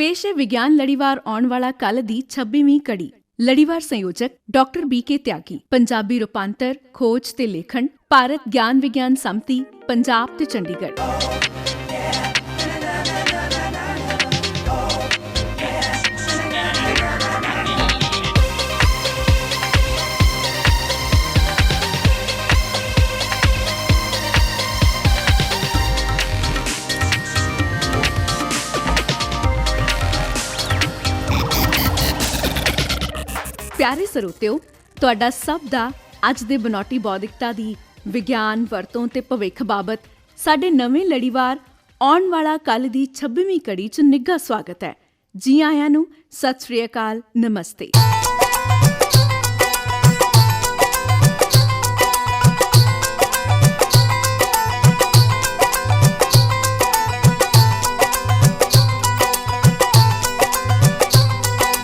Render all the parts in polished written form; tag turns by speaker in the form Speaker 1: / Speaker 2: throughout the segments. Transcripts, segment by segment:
Speaker 1: पेश है विज्ञान लड़ीवार आउण वाला कल दी 26वीं कड़ी। लड़ीवार संयोजक डॉक्टर BK त्यागी। पंजाबी रूपांतर खोज ते लेखन भारत ज्ञान विज्ञान समिति पंजाब ते चंडीगढ़। प्यारे ਸਰੋਤਿਓ, ਤੁਹਾਡਾ ਸਭ ਦਾ ਅੱਜ ਦੇ ਬਨੌਟੀ ਬੌਧਿਕਤਾ ਦੀ ਵਿਗਿਆਨ ਵਰਤੋਂ ਤੇ ਭਵਿੱਖ ਬਾਬਤ ਸਾਡੇ ਨਵੇਂ ਲੜੀਵਾਰ ਆਉਣ ਵਾਲਾ ਕੱਲ ਦੀ 26ਵੀਂ ਕੜੀ 'ਚ ਨਿੱਘਾ ਸਵਾਗਤ ਹੈ। ਜੀ ਆਇਆਂ ਨੂੰ, ਸਤਿ ਸ੍ਰੀ ਅਕਾਲ, ਨਮਸਤੇ।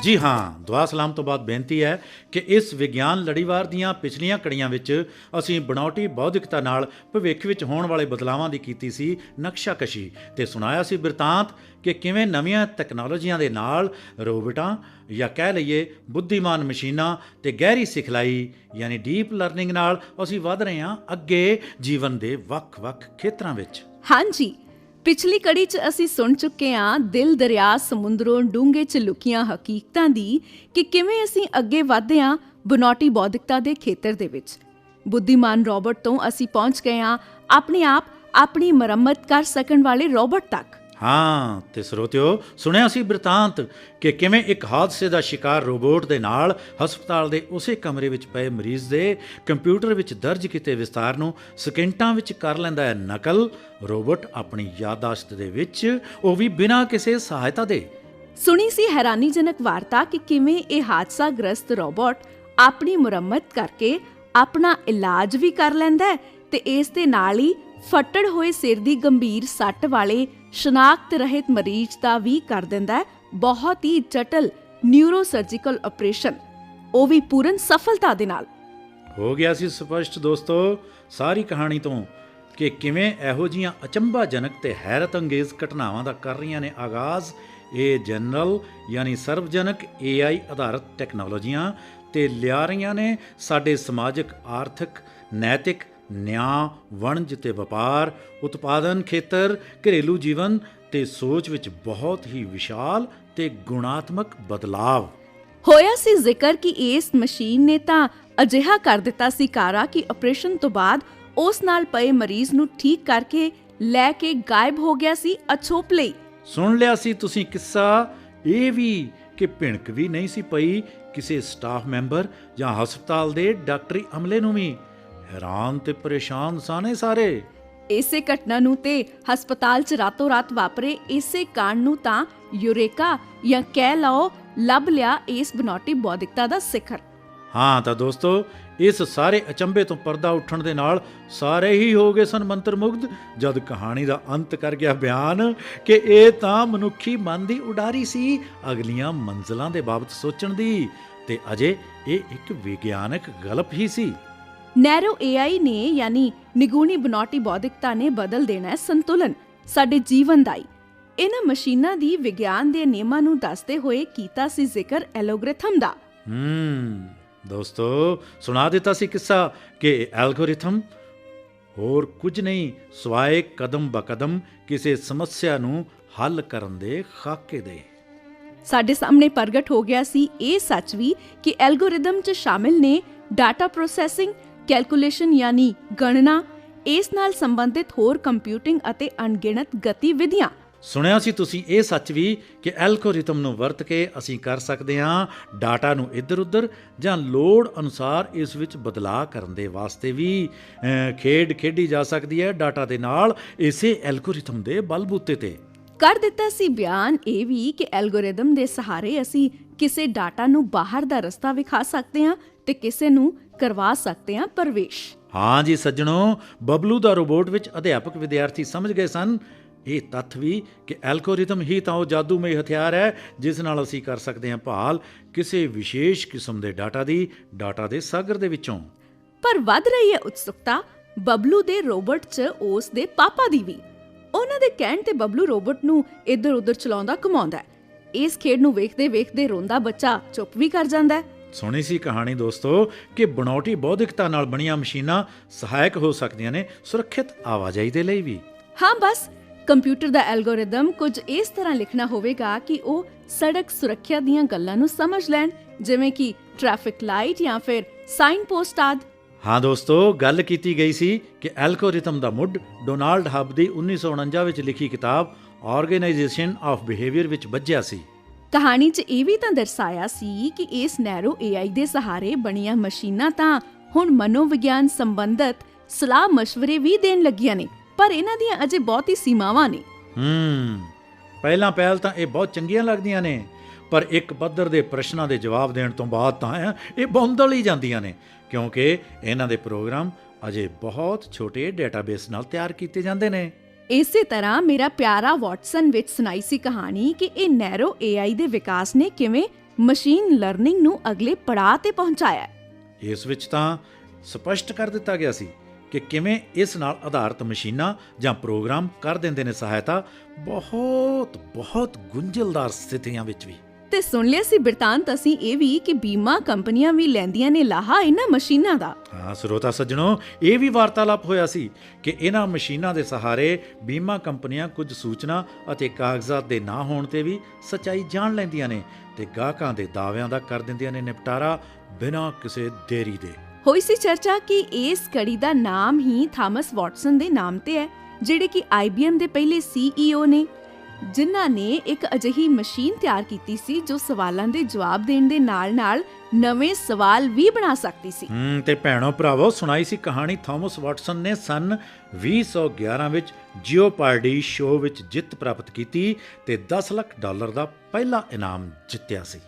Speaker 2: ਜੀ ਹਾਂ, ਦੁਆ ਸਲਾਮ ਤੋਂ ਬਾਅਦ ਬੇਨਤੀ ਹੈ ਕਿ ਇਸ ਵਿਗਿਆਨ ਲੜੀਵਾਰ ਦੀਆਂ ਪਿਛਲੀਆਂ ਕੜੀਆਂ ਵਿੱਚ ਅਸੀਂ ਬਣਾਉਟੀ ਬੌਧਿਕਤਾ ਨਾਲ ਭਵਿੱਖ ਵਿੱਚ ਹੋਣ ਵਾਲੇ ਬਦਲਾਵਾਂ ਦੀ ਕੀਤੀ ਸੀ ਨਕਸ਼ਾਕਸ਼ੀ ਤੇ ਸੁਣਾਇਆ ਸੀ ਬਿਰਤਾਂਤ ਕਿ ਕਿਵੇਂ ਨਵੀਆਂ ਤਕਨਾਲੋਜੀਆਂ ਦੇ ਨਾਲ ਰੋਬੋਟਾਂ ਜਾਂ ਕਹਿ ਲਈਏ ਬੁੱਧੀਮਾਨ ਮਸ਼ੀਨਾਂ ਤੇ ਗਹਿਰੀ ਸਿਖਲਾਈ ਯਾਨੀ ਡੀਪ ਲਰਨਿੰਗ ਨਾਲ ਅਸੀਂ ਵਧ ਰਹੇ ਹਾਂ ਅੱਗੇ ਜੀਵਨ ਦੇ ਵੱਖ-ਵੱਖ ਖੇਤਰਾਂ ਵਿੱਚ।
Speaker 1: ਹਾਂਜੀ, ਪਿਛਲੀ ਕੜੀ 'ਚ ਅਸੀਂ ਸੁਣ ਚੁੱਕੇ ਹਾਂ ਦਿਲ ਦਰਿਆ ਸਮੁੰਦਰੋਂ ਡੂੰਘੇ 'ਚ ਲੁਕੀਆਂ ਹਕੀਕਤਾਂ ਦੀ ਕਿ ਕਿਵੇਂ ਅਸੀਂ ਅੱਗੇ ਵਧਦੇ ਹਾਂ ਬਨੌਟੀ ਬੌਧਿਕਤਾ ਦੇ ਖੇਤਰ ਦੇ ਵਿੱਚ। ਬੁੱਧੀਮਾਨ ਰੋਬੋਟ ਤੋਂ ਅਸੀਂ ਪਹੁੰਚ ਗਏ ਹਾਂ ਆਪਣੇ ਆਪ ਆਪਣੀ ਮੁਰੰਮਤ ਕਰ ਸਕਣ ਵਾਲੇ ਰੋਬੋਟ ਤੱਕ।
Speaker 2: ਹਾਂ, ਤੇ ਸਰੋਤਿਓ, ਸੁਣਿਆ ਸੀ ਬਿਰਤਾਂਤ ਕਿ ਕਿਵੇਂ ਇੱਕ ਹਾਦਸੇ ਦਾ ਸ਼ਿਕਾਰ ਰੋਬੋਟ ਦੇ ਨਾਲ ਹਸਪਤਾਲ ਦੇ ਉਸੇ ਕਮਰੇ ਵਿੱਚ ਪਏ ਮਰੀਜ਼ ਦੇ ਕੰਪਿਊਟਰ ਵਿੱਚ ਦਰਜ ਕੀਤੇ ਵਿਸਤਾਰ ਨੂੰ ਸਕਿੰਟਾਂ ਵਿੱਚ ਕਰ ਲੈਂਦਾ ਹੈ ਨਕਲ ਰੋਬੋਟ ਆਪਣੀ ਯਾਦਾਸ਼ਤ ਦੇ ਵਿੱਚ, ਉਹ ਵੀ ਬਿਨਾਂ ਕਿਸੇ ਸਹਾਇਤਾ ਦੇ।
Speaker 1: ਸੁਣੀ ਸੀ ਹੈਰਾਨੀਜਨਕ ਵਾਰਤਾ ਕਿ ਕਿਵੇਂ ਇਹ ਹਾਦਸਾ ਗ੍ਰਸਤ ਰੋਬੋਟ ਆਪਣੀ ਮੁਰੰਮਤ ਕਰਕੇ ਆਪਣਾ ਇਲਾਜ ਵੀ ਕਰ ਲੈਂਦਾ ਤੇ ਇਸ ਦੇ ਨਾਲ ਹੀ ਫੱਟੜ ਹੋਏ ਸਿਰ ਦੀ ਗੰਭੀਰ ਸੱਟ ਵਾਲੇ ਸ਼ਨਾਖਤ ਰਹਿਤ ਮਰੀਜ਼ ਦਾ ਵੀ ਕਰ ਦਿੰਦਾ ਬਹੁਤ ਹੀ ਜਟਲ ਨਿਊਰੋ ਸਰਜੀਕਲ ਆਪਰੇਸ਼ਨ, ਉਹ ਵੀ ਪੂਰਨ ਸਫਲਤਾ ਦੇ ਨਾਲ।
Speaker 2: ਹੋ ਗਿਆ ਸੀ ਸਪਸ਼ਟ ਦੋਸਤੋ ਸਾਰੀ ਕਹਾਣੀ ਤੋਂ ਕਿ ਕਿਵੇਂ ਇਹੋ ਜਿਹੀਆਂ ਅਚੰਭਾਜਨਕ ਤੇ ਹੈਰਤ ਅੰਗੇਜ਼ ਘਟਨਾਵਾਂ ਦਾ ਕਰ ਰਹੀਆਂ ਨੇ ਆਗਾਜ਼ ਇਹ ਜਨਰਲ ਯਾਨੀ ਸਰਵਜਨਕ AI ਆਧਾਰਿਤ ਟੈਕਨੋਲੋਜੀਆਂ ਤੇ ਲਿਆ ਰਹੀਆਂ ਨੇ ਸਾਡੇ ਸਮਾਜਿਕ, ਆਰਥਿਕ, ਨੈਤਿਕ, ਨਿਆਂ, ਵਣਜ ਤੇ ਵਪਾਰ, ਉਤਪਾਦਨ ਖੇਤਰ, ਘਰੇਲੂ ਜੀਵਨ ਤੇ ਸੋਚ ਵਿੱਚ ਬਹੁਤ ਹੀ ਵਿਸ਼ਾਲ ਤੇ ਗੁਣਾਤਮਕ ਬਦਲਾਵ।
Speaker 1: ਹੋਇਆ ਸੀ ਜ਼ਿਕਰ ਕਿ ਇਸ ਮਸ਼ੀਨ ਨੇ ਤਾਂ ਅਜਿਹਾ ਕਰ ਦਿੱਤਾ ਸੀ ਕਾਰਾ ਕਿ ਆਪਰੇਸ਼ਨ ਤੋਂ ਬਾਅਦ ਉਸ ਨਾਲ ਪਏ ਮਰੀਜ਼ ਨੂੰ ਠੀਕ ਕਰਕੇ ਲੈ ਕੇ ਗਾਇਬ ਹੋ ਗਿਆ ਸੀ ਅਛੋਪ ਲਈ। ਸੁਣ
Speaker 2: ਲਿਆ ਸੀ ਤੁਸੀਂ ਕਿੱਸਾ ਇਹ ਵੀ ਕਿ ਭਿਣਕ ਵੀ ਨਹੀਂ ਸੀ ਪਈ ਕਿਸੇ ਸਟਾਫ ਮੈਂਬਰ ਜਾਂ ਹਸਪਤਾਲ ਦੇ ਡਾਕਟਰੀ ਅਮਲੇ ਨੂੰ ਵੀ। ਹੈਰਾਨ ਤੇ ਪਰੇਸ਼ਾਨ ਸਾਨੇ ਸਾਰੇ।
Speaker 1: ਇਸੇ ਘਟਨਾ ਨੂੰ ਤੇ ਹਸਪਤਾਲ 'ਚ ਰਾਤੋਂ ਰਾਤ ਵਾਪਰੇ ਇਸੇ ਕਾਂਡ ਨੂੰ ਤਾਂ ਯੂਰੇਕਾ ਜਾਂ ਕਹਿ ਲਓ ਲੱਭ ਲਿਆ ਇਸ ਬਨੌਟੀ ਬੌਧਿਕਤਾ ਦਾ ਸਿਖਰ।
Speaker 2: ਹਾਂ ਤਾਂ ਦੋਸਤੋ, ਇਸ ਸਾਰੇ ਅਚੰਭੇ ਤੋਂ ਪਰਦਾ ਉੱਠਣ ਦੇ ਨਾਲ ਸਾਰੇ ਹੀ ਹੋ ਗਏ ਸਨ ਮੰਤਰ ਮੁਗਧ ਜਦ ਕਹਾਣੀ ਦਾ ਅੰਤ ਕਰ ਗਿਆ ਬਿਆਨ ਕਿ ਇਹ ਤਾਂ ਮਨੁੱਖੀ ਮਨ ਦੀ ਉਡਾਰੀ ਸੀ ਅਗਲੀਆਂ ਮੰਜ਼ਲਾਂ ਦੇ ਬਾਬਤ ਸੋਚਣ ਦੀ, ਤੇ ਅਜੇ ਇਹ ਇੱਕ ਵਿਗਿਆਨਕ ਗਲਪ ਹੀ ਸੀ।
Speaker 1: ਨੈਰੋ AI ਨੇ ਯਾਨੀ ਨਿਗੂਣੀ ਬਨੌਟੀ ਬੌਧਿਕਤਾ ਨੇ ਬਦਲ ਦੇਣਾ ਸੰਤੁਲਨ ਸਾਡੇ ਜੀਵਨ ਦਾ। ਇਹਨਾਂ ਮਸ਼ੀਨਾਂ ਦੀ ਵਿਗਿਆਨ ਦੇ ਨਿਯਮਾਂ ਨੂੰ ਦੱਸਦੇ ਹੋਏ ਕੀਤਾ ਸੀ ਜ਼ਿਕਰ ਐਲਗੋਰਿਥਮ ਦਾ।
Speaker 2: ਦੋਸਤੋ, ਸੁਣਾ ਦਿੱਤਾ ਸੀ ਕਿੱਸਾ ਕਿ ਐਲਗੋਰਿਥਮ ਹੋਰ ਕੁਝ ਨਹੀਂ ਸਵਾਏ ਕਦਮ ਬਕਦਮ ਕਿਸੇ ਸਮੱਸਿਆ ਨੂੰ ਹੱਲ ਕਰਨ ਦੇ ਖਾਕੇ ਦੇ।
Speaker 1: ਸਾਡੇ ਸਾਹਮਣੇ ਪ੍ਰਗਟ ਹੋ ਗਿਆ ਸੀ ਇਹ ਸੱਚ ਵੀ ਕਿ ਐਲਗੋਰਿਥਮ 'ਚ ਸ਼ਾਮਿਲ ਨੇ ਡਾਟਾ ਪ੍ਰੋਸੈਸਿੰਗ, ਕੈਲਕੂਲੇਸ਼ਨ ਯਾਨੀ ਗਣਨਾ, ਇਸ ਨਾਲ ਸੰਬੰਧਿਤ ਹੋਰ ਕੰਪਿਊਟਿੰਗ ਅਤੇ ਅਣਗਿਣਤ ਗਤੀਵਿਧੀਆਂ। ਸੁਣਿਆ
Speaker 2: ਸੀ ਤੁਸੀਂ ਇਹ ਸੱਚ ਵੀ ਕਿ ਐਲਗੋਰਿਥਮ ਨੂੰ ਵਰਤ ਕੇ ਅਸੀਂ ਕਰ ਸਕਦੇ ਹਾਂ ਡਾਟਾ ਨੂੰ ਇੱਧਰ ਉੱਧਰ ਜਾਂ ਲੋੜ ਅਨੁਸਾਰ ਇਸ ਵਿੱਚ ਬਦਲਾਅ ਕਰਨ ਦੇ ਵਾਸਤੇ ਵੀ ਖੇਡ ਖੇਡੀ ਜਾ ਸਕਦੀ ਹੈ ਡਾਟਾ ਦੇ ਨਾਲ ਇਸੇ ਐਲਗੋਰਿਥਮ ਦੇ ਬਲਬੂਤੇ ਤੇ।
Speaker 1: ਕਰ ਦਿੱਤਾ ਸੀ ਬਿਆਨ ਇਹ ਵੀ ਕਿ ਐਲਗੋਰਿਥਮ ਦੇ ਸਹਾਰੇ ਅਸੀਂ ਕਿਸੇ ਡਾਟਾ ਨੂੰ ਬਾਹਰ ਦਾ ਰਸਤਾ ਵਿਖਾ ਸਕਦੇ ਹਾਂ ਤੇ ਕਿਸੇ ਨੂੰ ਕਰਵਾ ਸਕਦੇ ਹਾਂ ਪ੍ਰਵੇਸ਼।
Speaker 2: ਹਾਂ ਜੀ ਸੱਜਣੋ, ਬਬਲੂ ਦਾ ਰੋਬੋਟ ਵਿੱਚ ਅਧਿਆਪਕ ਵਿਦਿਆਰਥੀ ਸਮਝ ਗਏ ਸਨ ਇਹ ਤੱਥ ਵੀ ਕਿ ਐਲਗੋਰਿਥਮ ਹੀ ਤਾਂ ਉਹ ਜਾਦੂਮਈ ਹਥਿਆਰ ਹੈ ਜਿਸ ਨਾਲ ਅਸੀਂ ਕਰ ਸਕਦੇ ਹਾਂ ਭਾਲ ਕਿਸੇ ਵਿਸ਼ੇਸ਼ ਕਿਸਮ ਦੇ ਡਾਟਾ ਦੇ ਸਾਗਰ ਦੇ ਵਿੱਚੋਂ।
Speaker 1: ਪਰ ਵੱਧ ਰਹੀ ਹੈ ਉਤਸੁਕਤਾ ਬਬਲੂ ਦੇ ਰੋਬੋਟ 'ਚ ਉਸ ਦੇ ਪਾਪਾ ਦੀ ਵੀ। ਉਹਨਾਂ ਦੇ ਕਹਿਣ ਤੇ ਬਬਲੂ ਰੋਬੋਟ ਨੂੰ ਇੱਧਰ ਉੱਧਰ ਚਲਾਉਂਦਾ ਘੁਮਾਉਂਦਾ ਇਸ ਖੇਡ ਨੂੰ ਵੇਖਦੇ ਰੋਂਦਾ ਬੱਚਾ ਚੁੱਪ ਵੀ ਕਰ ਜਾਂਦਾ ਹੈ।
Speaker 2: ਸੁਣੀ ਸੀ ਕਹਾਣੀ ਦੋਸਤੋ ਕਿ ਬਣਾਉਟੀ ਬੌਧਿਕਤਾ ਨਾਲ ਬਣੀਆਂ ਮਸ਼ੀਨਾਂ ਸਹਾਇਕ ਹੋ ਸਕਦੀਆਂ ਨੇ ਸੁਰੱਖਿਅਤ ਆਵਾਜਾਈ ਦੇ ਲਈ ਵੀ।
Speaker 1: ਹਾਂ, ਬਸ ਕੰਪਿਊਟਰ ਦਾ ਐਲਗੋਰਿਦਮ ਕੁਝ ਇਸ ਤਰ੍ਹਾਂ ਲਿਖਣਾ ਹੋਵੇਗਾ ਕਿ ਉਹ ਸੜਕ ਸੁਰੱਖਿਆ ਦੀਆਂ ਗੱਲਾਂ ਨੂੰ ਸਮਝ ਲੈਣ, ਜਿਵੇਂ ਕਿ ਟ੍ਰੈਫਿਕ ਲਾਈਟ ਜਾਂ ਫਿਰ ਸਾਈਨ ਪੋਸਟ ਆਦਿ।
Speaker 2: ਹਾਂ ਦੋਸਤੋ, ਗੱਲ ਕੀਤੀ ਗਈ ਸੀ ਕਿ ਐਲਗੋਰਿਥਮ ਦਾ ਮੁੱਢ ਡੋਨਾਲਡ ਹੱਬ ਦੀ 1949 ਵਿੱਚ ਲਿਖੀ ਕਿਤਾਬ ਆਰਗੇਨਾਈਜੇਸ਼ਨ ਆਫ ਬਿਹੇਵੀਅਰ ਵਿੱਚ ਬੱਝਿਆ ਸੀ।
Speaker 1: ਕਹਾਣੀ 'ਚ ਇਹ ਵੀ ਤਾਂ ਦਰਸਾਇਆ ਸੀ ਕਿ ਇਸ ਨੈਰੋ AI ਦੇ ਸਹਾਰੇ ਬਣੀਆਂ ਮਸ਼ੀਨਾਂ ਤਾਂ ਹੁਣ ਮਨੋਵਿਗਿਆਨ ਸੰਬੰਧਤ ਸਲਾਹ ਮਸ਼ਵਰੇ ਵੀ ਦੇਣ ਲੱਗੀਆਂ ਨੇ, ਪਰ ਇਹਨਾਂ ਦੀਆਂ ਅਜੇ ਬਹੁਤ ਹੀ ਸੀਮਾਵਾਂ ਨੇ।
Speaker 2: ਪਹਿਲ ਤਾਂ ਇਹ ਬਹੁਤ ਚੰਗੀਆਂ ਲੱਗਦੀਆਂ ਨੇ, ਪਰ ਇੱਕ ਪੱਧਰ ਦੇ ਪ੍ਰਸ਼ਨਾਂ ਦੇ ਜਵਾਬ ਦੇਣ ਤੋਂ ਬਾਅਦ ਤਾਂ ਇਹ ਬੌਂਦਲ ਹੀ ਜਾਂਦੀਆਂ ਨੇ, ਕਿਉਂਕਿ ਇਹਨਾਂ ਦੇ ਪ੍ਰੋਗਰਾਮ ਅਜੇ ਬਹੁਤ ਛੋਟੇ ਡੇਟਾਬੇਸ ਨਾਲ ਤਿਆਰ ਕੀਤੇ ਜਾਂਦੇ ਨੇ।
Speaker 1: ਇਸੇ ਤਰ੍ਹਾਂ ਮੇਰਾ ਪਿਆਰਾ ਵਾਟਸਨ ਵਿੱਚ ਸੁਣਾਈ ਸੀ ਕਹਾਣੀ ਕਿ ਇਹ ਨੈਰੋ AI ਦੇ ਵਿਕਾਸ ਨੇ ਕਿਵੇਂ ਮਸ਼ੀਨ ਲਰਨਿੰਗ ਨੂੰ ਅਗਲੇ ਪੜਾਅ ਤੇ ਪਹੁੰਚਾਇਆ।
Speaker 2: ਇਸ ਵਿੱਚ ਤਾਂ ਸਪਸ਼ਟ ਕਰ ਦਿੱਤਾ ਗਿਆ ਸੀ ਕਿ ਕਿਵੇਂ ਇਸ ਨਾਲ ਆਧਾਰਿਤ ਮਸ਼ੀਨਾਂ ਜਾਂ ਪ੍ਰੋਗਰਾਮ ਕਰ ਦਿੰਦੇ ਨੇ ਸਹਾਇਤਾ ਬਹੁਤ ਗੁੰਝਲਦਾਰ ਸਥਿਤੀਆਂ ਵਿੱਚ ਵੀ।
Speaker 1: ਤੇ ਸੁਣ ਲਿਆ ਸੀ ਬਿਰਤਾਂਤ ਅਸੀਂ ਇਹ ਵੀ ਕਿ ਬੀਮਾ ਕੰਪਨੀਆਂ ਵੀ ਲੈਂਦੀਆਂ ਨੇ ਲਾਹਾ ਇਹਨਾਂ ਮਸ਼ੀਨਾਂ ਦਾ।
Speaker 2: ਹਾਂ ਸਰੋਤਾ ਸੱਜਣੋ, ਇਹ ਵੀ ਵਾਰਤਾਲਾਪ ਹੋਇਆ ਸੀ ਕਿ ਇਹਨਾਂ ਮਸ਼ੀਨਾਂ ਦੇ ਸਹਾਰੇ ਬੀਮਾ ਕੰਪਨੀਆਂ ਕੁਝ ਸੂਚਨਾ ਅਤੇ ਕਾਗਜ਼ਾਤ ਦੇ ਨਾ ਹੋਣ ਤੇ ਵੀ ਸੱਚਾਈ ਜਾਣ ਲੈਂਦੀਆਂ ਨੇ ਤੇ ਗਾਹਕਾਂ ਦੇ ਦਾਅਵਿਆਂ ਦਾ ਕਰ ਦਿੰਦੀਆਂ ਨੇ ਨਿਪਟਾਰਾ ਬਿਨਾਂ ਕਿਸੇ ਦੇਰੀ ਦੇ।
Speaker 1: ਹੋਈ ਸੀ ਚਰਚਾ ਕਿ ਇਸ ਕੜੀ ਦਾ ਨਾਮ ਹੀ ਥਾਮਸ ਵਾਟਸਨ ਦੇ ਨਾਮ ਤੇ ਹੈ, ਜਿਹੜੇ ਕਿ IBM ਦੇ ਪਹਿਲੇ CEO ਨੇ, ਜਿਨ੍ਹਾਂ ਨੇ ਇੱਕ ਅਜਿਹੀ ਮਸ਼ੀਨ ਤਿਆਰ ਕੀਤੀ ਸੀ ਜੋ ਸਵਾਲਾਂ ਦੇ ਜਵਾਬ ਦੇਣ ਦੇ ਨਾਲ-ਨਾਲ ਨਵੇਂ ਸਵਾਲ ਵੀ ਬਣਾ ਸਕਦੀ ਸੀ।
Speaker 2: ਤੇ ਭੈਣੋ ਭਰਾਵੋ, ਸੁਣਾਈ ਸੀ ਕਹਾਣੀ ਥਾਮਸ ਵਾਟਸਨ ਨੇ ਸਨ 2011 ਵਿੱਚ ਜਿਓਪਾਰਡੀ ਸ਼ੋਅ ਵਿੱਚ ਜਿੱਤ ਪ੍ਰਾਪਤ ਕੀਤੀ ਤੇ $10 ਲੱਖ ਦਾ ਪਹਿਲਾ ਇਨਾਮ ਜਿੱਤਿਆ ਸੀ।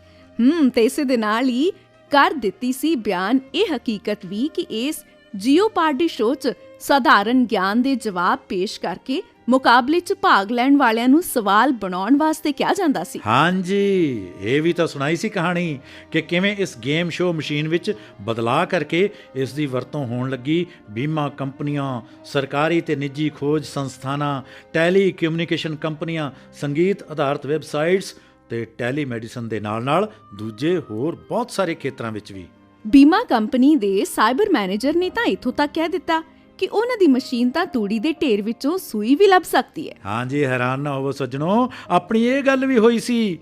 Speaker 1: ਤੇ ਇਸੇ ਦੇ ਨਾਲ ਹੀ ਕਰ ਦਿੱਤੀ ਸੀ ਬਿਆਨ ਇਹ ਹਕੀਕਤ ਵੀ ਕਿ ਇਸ ਜਿਓਪਾਰਡੀ ਸ਼ੋਅ 'ਚ ਸਾਧਾਰਨ ਗਿਆਨ ਦੇ ਜਵਾਬ ਪੇਸ਼ ਕਰਕੇ ਮੁਕਾਬਲੇ 'ਚ ਭਾਗ ਲੈਣ ਵਾਲਿਆਂ ਨੂੰ ਸਵਾਲ ਬਣਾਉਣ ਵਾਸਤੇ ਕਿਹਾ ਜਾਂਦਾ ਸੀ।
Speaker 2: ਹਾਂਜੀ, ਇਹ ਵੀ ਤਾਂ ਸੁਣਾਈ ਸੀ ਕਹਾਣੀ ਕਿ ਕਿਵੇਂ ਇਸ ਗੇਮ ਸ਼ੋਅ ਮਸ਼ੀਨ ਵਿੱਚ ਬਦਲਾਅ ਕਰਕੇ ਇਸ ਦੀ ਵਰਤੋਂ ਹੋਣ ਲੱਗੀ ਬੀਮਾ ਕੰਪਨੀਆਂ, ਸਰਕਾਰੀ ਤੇ ਨਿੱਜੀ ਖੋਜ ਸੰਸਥਾਨਾਂ, ਟੈਲੀ ਕਮਿਊਨੀਕੇਸ਼ਨ ਕੰਪਨੀਆਂ, ਸੰਗੀਤ ਆਧਾਰਿਤ ਵੈਬਸਾਈਟਸ ਤੇ ਟੈਲੀਮੈਡੀਸਨ ਦੇ ਨਾਲ ਦੂਜੇ ਹੋਰ ਬਹੁਤ ਸਾਰੇ ਖੇਤਰਾਂ ਵਿੱਚ ਵੀ।
Speaker 1: ਬੀਮਾ ਕੰਪਨੀ ਦੇ ਸਾਈਬਰ ਮੈਨੇਜਰ ਨੇ ਤਾਂ ਇੱਥੋਂ ਤੱਕ ਕਹਿ ਦਿੱਤਾ ਕਿ ਉਹਨਾਂ ਦੀ ਮਸ਼ੀਨ ਤਾਂ ਤੂੜੀ ਦੇ ਢੇਰ ਵਿੱਚੋਂ ਸੂਈ ਵੀ ਲੱਭ ਸਕਦੀ ਹੈ। ਹਾਂਜੀ,
Speaker 2: ਹੈਰਾਨ ਨਾ ਹੋਵੋ ਸੱਜਣੋ, ਆਪਣੀ ਇਹ ਗੱਲ ਵੀ ਹੋਈ ਸੀ।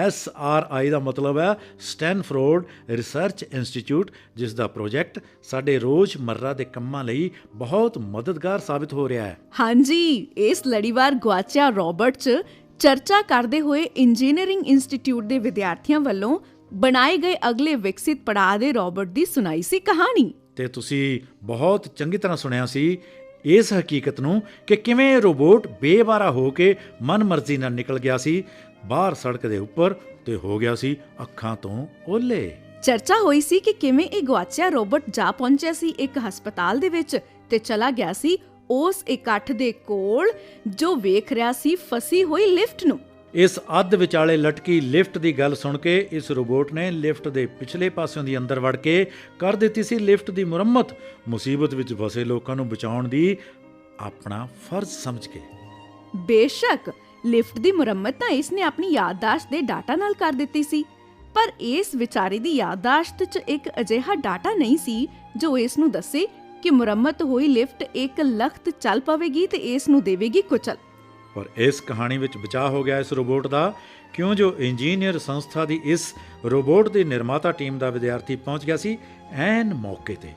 Speaker 2: SRI ਦਾ ਮਤਲਬ ਹੈ ਸਟੈਨਫੋਰਡ ਰਿਸਰਚ ਇੰਸਟੀਚਿਊਟ, ਜਿਸ ਦਾ ਪ੍ਰੋਜੈਕਟ ਸਾਡੇ ਰੋਜ਼ਮर्रा ਦੇ ਕੰਮਾਂ ਲਈ ਬਹੁਤ ਮਦਦਗਾਰ ਸਾਬਿਤ ਹੋ ਰਿਹਾ ਹੈ।
Speaker 1: ਹਾਂਜੀ, ਇਸ ਲੜੀਵਾਰ ਗੁਆਚਿਆ ਰੋਬੋਟ 'ਚ ਚਰਚਾ ਕਰਦੇ ਹੋਏ ਇੰਜੀਨੀਅਰਿੰਗ ਇੰਸਟੀਚਿਊਟ ਦੇ ਵਿਦਿਆਰਥੀਆਂ ਵੱਲੋਂ ਬਣਾਏ ਗਏ ਅਗਲੇ ਵਿਕਸਿਤ ਪੜਾਅ ਦੇ ਰੋਬੋਟ ਦੀ ਸੁਣਾਈ ਸੀ ਕਹਾਣੀ।
Speaker 2: ਤੇ ਤੁਸੀਂ ਬਹੁਤ ਚੰਗੀ ਤਰ੍ਹਾਂ ਸੁਣਿਆ ਸੀ ਇਸ ਹਕੀਕਤ ਨੂੰ ਕਿ ਕਿਵੇਂ ਰੋਬੋਟ ਬੇਵਾਰਾ ਹੋ ਕੇ ਮਨਮਰਜ਼ੀ ਨਾਲ ਨਿਕਲ ਗਿਆ ਸੀ ਬਾਹਰ ਸੜਕ ਦੇ ਉੱਪਰ ਤੇ ਹੋ ਗਿਆ ਸੀ ਅੱਖਾਂ ਤੋਂ ਓਲੇ।
Speaker 1: ਚਰਚਾ ਹੋਈ ਸੀ ਕਿ ਕਿਵੇਂ ਇਹ ਗੁਆਚਿਆ ਰੋਬੋਟ ਜਾ ਪਹੁੰਚਿਆ ਸੀ ਇੱਕ ਹਸਪਤਾਲ ਦੇ ਵਿੱਚ ਤੇ ਚਲਾ ਗਿਆ ਸੀ ਉਸ ਇਕੱਠ ਦੇ ਕੋਲ ਜੋ ਵੇਖ ਰਿਹਾ ਸੀ ਫਸੀ ਹੋਈ ਲਿਫਟ ਨੂੰ।
Speaker 2: ਇਸ ਅੱਧ ਵਿਚਾਲੇ ਲਟਕੀ ਲਿਫਟ ਦੀ ਗੱਲ ਸੁਣ ਕੇ ਇਸ ਰੋਬੋਟ ਨੇ ਲਿਫਟ ਦੇ ਪਿਛਲੇ ਪਾਸਿਓਂ ਦੀ ਅੰਦਰ ਵੜ ਕੇ ਕਰ ਦਿੱਤੀ ਸੀ ਲਿਫਟ ਦੀ ਮੁਰੰਮਤ, ਮੁਸੀਬਤ ਵਿੱਚ ਫਸੇ ਲੋਕਾਂ ਨੂੰ ਬਚਾਉਣ ਦੀ ਆਪਣਾ ਫਰਜ਼ ਸਮਝ ਕੇ।
Speaker 1: ਬੇਸ਼ੱਕ ਲਿਫਟ ਦੀ ਮੁਰੰਮਤ ਤਾਂ ਇਸ ਨੇ ਆਪਣੀ ਯਾਦਦਾਸ਼ਤ ਦੇ ਡਾਟਾ ਨਾਲ ਕਰ ਦਿੱਤੀ ਸੀ, ਪਰ ਇਸ ਵਿਚਾਰੇ ਦੀ ਯਾਦਦਾਸ਼ਤ 'ਚ ਇੱਕ ਅਜਿਹਾ ਡਾਟਾ ਨਹੀਂ ਸੀ ਜੋ ਇਸ ਨੂੰ ਦੱਸੇ ਕਿ ਮੁਰੰਮਤ ਹੋਈ ਲਿਫਟ ਇੱਕ ਲਖਤ ਚੱਲ ਪਵੇਗੀ ਤੇ ਇਸ ਨੂੰ ਦੇਵੇਗੀ ਕੁਚਲ।
Speaker 2: ਪਰ ਇਸ ਕਹਾਣੀ ਵਿੱਚ ਬਚਾਅ ਹੋ ਗਿਆ ਇਸ ਰੋਬੋਟ ਦਾ, ਕਿਉਂ ਜੋ ਇੰਜੀਨੀਅਰ ਸੰਸਥਾ ਦੀ ਇਸ ਰੋਬੋਟ ਦੀ ਨਿਰਮਾਤਾ ਟੀਮ ਦਾ ਵਿਦਿਆਰਥੀ ਪਹੁੰਚ ਗਿਆ ਸੀ ਐਨ ਮੌਕੇ ਤੇ।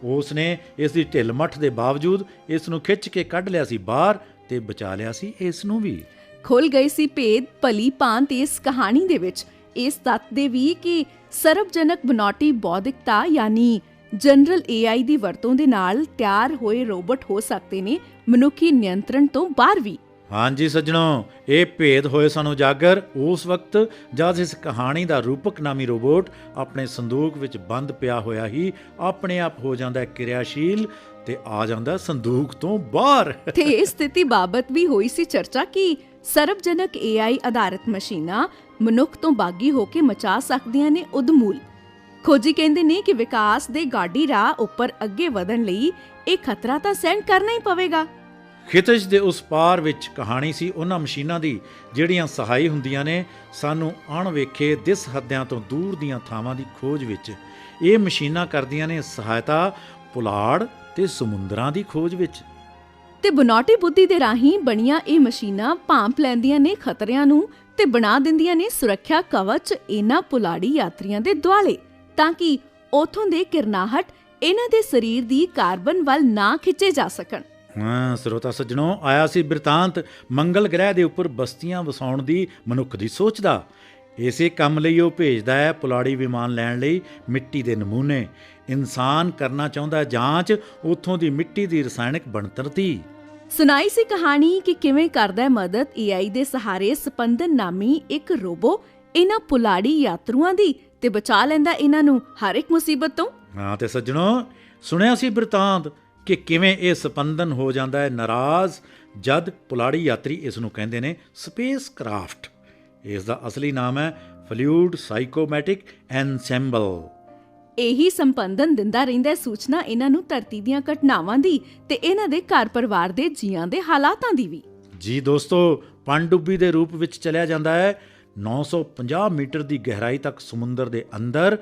Speaker 2: ਉਸ ਨੇ ਇਸ ਦੀ ਢਿੱਲ ਮੱਠ ਦੇ ਬਾਵਜੂਦ ਇਸ ਨੂੰ ਖਿੱਚ ਕੇ ਕੱਢ ਲਿਆ ਸੀ ਬਾਹਰ ਤੇ ਬਚਾ ਲਿਆ ਸੀ ਇਸ ਨੂੰ ਵੀ।
Speaker 1: ਖੁੱਲ ਗਈ ਸੀ ਭੇਦ ਭਲੀ ਭਾਂਤ ਇਸ ਕਹਾਣੀ ਦੇ ਵਿੱਚ ਇਸ ਤੱਥ ਦੇ ਵੀ ਕਿ ਸਰਵਜਨਕ ਬਣਾਉਟੀ ਬੌਧਿਕਤਾ ਯਾਨੀ ਜਨਰਲ AI ਦੀ ਵਰਤੋਂ ਦੇ ਨਾਲ ਤਿਆਰ ਹੋਏ ਰੋਬੋਟ ਹੋ ਸਕਦੇ ਨੇ ਮਨੁੱਖੀ ਨਿਯੰਤਰਣ ਤੋਂ ਬਾਹਰ ਵੀ।
Speaker 2: ਹਾਂਜੀ ਸੱਜਣੋ, ਇਹ ਭੇਦ ਹੋਏ ਸਾਨੂੰ ਉਜਾਗਰ ਉਸ ਵਕਤ ਜਦ ਇਸ ਕਹਾਣੀ ਦਾ ਰੂਪਕ ਨਾਮੀ ਰੋਬੋਟ ਆਪਣੇ ਸੰਦੂਕ ਵਿੱਚ ਬੰਦ ਪਿਆ ਹੋਇਆ ਹੀ ਆਪਣੇ ਆਪ ਹੋ ਜਾਂਦਾ ਕਿਰਿਆਸ਼ੀਲ ਤੇ ਆ ਜਾਂਦਾ ਸੰਦੂਕ ਤੋਂ ਬਾਹਰ।
Speaker 1: ਤੇ ਇਸ ਸਥਿਤੀ ਬਾਬਤ ਵੀ ਹੋਈ ਸੀ ਚਰਚਾ ਕਿ ਸਰਵਜਨਕ AI ਆਧਾਰਿਤ ਮਸ਼ੀਨਾਂ ਮਨੁੱਖ ਤੋਂ ਬਾਗੀ ਹੋ ਕੇ ਮਚਾ ਸਕਦੀਆਂ ਨੇ ਉਦਮੂਲ। ਖੋਜੀ ਕਹਿੰਦੇ ਨੇ ਕਿ ਵਿਕਾਸ ਦੇ ਗਾਡੀ ਰਾਹ ਉੱਪਰ ਅੱਗੇ ਵਧਣ ਲਈ ਇਹ ਖਤਰਾ ਤਾਂ ਸਹਿਣ ਕਰਨਾ ਹੀ ਪਵੇਗਾ।
Speaker 2: ਖਿਤਜ ਦੇ ਉਸ ਪਾਰ ਵਿੱਚ ਕਹਾਣੀ ਸੀ ਉਹਨਾਂ ਮਸ਼ੀਨਾਂ ਦੀ ਜਿਹੜੀਆਂ ਸਹਾਈ ਹੁੰਦੀਆਂ ਨੇ ਸਾਨੂੰ ਅਣਵੇਖੇ ਦਿਸ ਹੱਦਿਆਂ ਤੋਂ ਦੂਰ ਦੀਆਂ ਥਾਵਾਂ ਦੀ ਖੋਜ ਵਿੱਚ। ਇਹ ਮਸ਼ੀਨਾਂ ਕਰਦੀਆਂ ਨੇ ਸਹਾਇਤਾ ਪੁਲਾੜ ਤੇ ਸਮੁੰਦਰਾਂ ਦੀ ਖੋਜ ਵਿੱਚ।
Speaker 1: ਤੇ ਬਨਾਵਟੀ ਬੁੱਧੀ ਦੇ ਰਾਹੀਂ ਬਣੀਆਂ ਇਹ ਮਸ਼ੀਨਾਂ ਭਾਂਪ ਲੈਂਦੀਆਂ ਨੇ ਖਤਰਿਆਂ ਨੂੰ ਤੇ ਬਣਾ ਦਿੰਦੀਆਂ ਨੇ ਸੁਰੱਖਿਆ ਕਵਚ ਇਹਨਾਂ ਪੁਲਾੜੀ ਯਾਤਰੀਆਂ ਦੇ ਦੁਆਲੇ, ਤਾਂ ਕਿ ਉਥੋਂ ਦੇ ਕਿਰਨਾਹਟ ਇਹਨਾਂ ਦੇ ਸਰੀਰ ਦੀ ਕਾਰਬਨ ਵੱਲ ਨਾ ਖਿੱਚੇ ਜਾ ਸਕਣ।
Speaker 2: ਸਰੋਤਾ ਸੱਜਣੋ, ਆਇਆ ਸੀ ਬਿਰਤਾਂਤ ਮੰਗਲ ਗ੍ਰਹਿ ਦੇ ਉੱਪਰ ਬਸਤੀਆਂ ਵਸਾਉਣ ਦੀ ਮਨੁੱਖ ਦੀ ਸੋਚ ਦਾ। ਇਸੇ ਕੰਮ ਲਈ ਉਹ ਭੇਜਦਾ ਹੈ ਪੁਲਾੜੀ ਵਿਮਾਨ ਲੈਣ ਲਈ ਮਿੱਟੀ ਦੇ ਨਮੂਨੇ। ਇਨਸਾਨ ਕਰਨਾ ਚਾਹੁੰਦਾ ਜਾਂਚ ਉੱਥੋਂ ਦੀ ਮਿੱਟੀ ਦੀ ਰਸਾਇਣਕ ਬਣਤਰ ਦੀ।
Speaker 1: ਸੁਣਾਈ ਸੀ ਕਹਾਣੀ ਕਿ ਕਿਵੇਂ ਕਰਦਾ ਹੈ ਮਦਦ AI ਦੇ ਸਹਾਰੇ ਸਪੰਦਨ ਨਾਮੀ ਇੱਕ ਰੋਬੋ ਇਹਨਾਂ ਪੁਲਾੜੀ ਯਾਤਰੂਆਂ ਦੀ ਤੇ ਬਚਾ ਲੈਂਦਾ ਇਹਨਾਂ ਨੂੰ ਹਰ ਇੱਕ ਮੁਸੀਬਤ ਤੋਂ।
Speaker 2: ਹਾਂ ਤੇ ਸੱਜਣੋ, ਸੁਣਿਆ ਸੀ ਬਿਰਤਾਂਤ ਕਿ ਕਿਵੇਂ ਇਹ ਸਪੰਦਨ ਹੋ ਜਾਂਦਾ ਹੈ ਨਾਰਾਜ਼ ਜਦ ਪੁਲਾੜੀ ਯਾਤਰੀ ਇਸ ਨੂੰ ਕਹਿੰਦੇ ਨੇ ਸਪੇਸ ਕਰਾਫਟ। ਇਸ ਦਾ ਅਸਲੀ ਨਾਮ ਹੈ ਫਲੂਇਡ ਸਾਈਕੋਮੈਟਿਕ ਐਨਸੈਂਬਲ।
Speaker 1: ਇਹੀ ਸੰਪੰਦਨ ਦਿੰਦਾ ਰਹਿੰਦਾ ਸੂਚਨਾ ਇਹਨਾਂ ਨੂੰ ਧਰਤੀ ਦੀਆਂ ਘਟਨਾਵਾਂ ਦੀ ਤੇ ਇਹਨਾਂ ਦੇ ਘਰ ਪਰਿਵਾਰ ਦੇ ਜੀਆਂ ਦੇ ਹਾਲਾਤਾਂ ਦੀ ਵੀ।
Speaker 2: ਜੀ ਦੋਸਤੋ, ਪਣਡੁੱਬੀ ਦੇ ਰੂਪ ਵਿੱਚ ਚਲਿਆ ਜਾਂਦਾ ਹੈ 950 ਮੀਟਰ ਦੀ ਗਹਿਰਾਈ ਤੱਕ ਸਮੁੰਦਰ ਦੇ ਅੰਦਰ।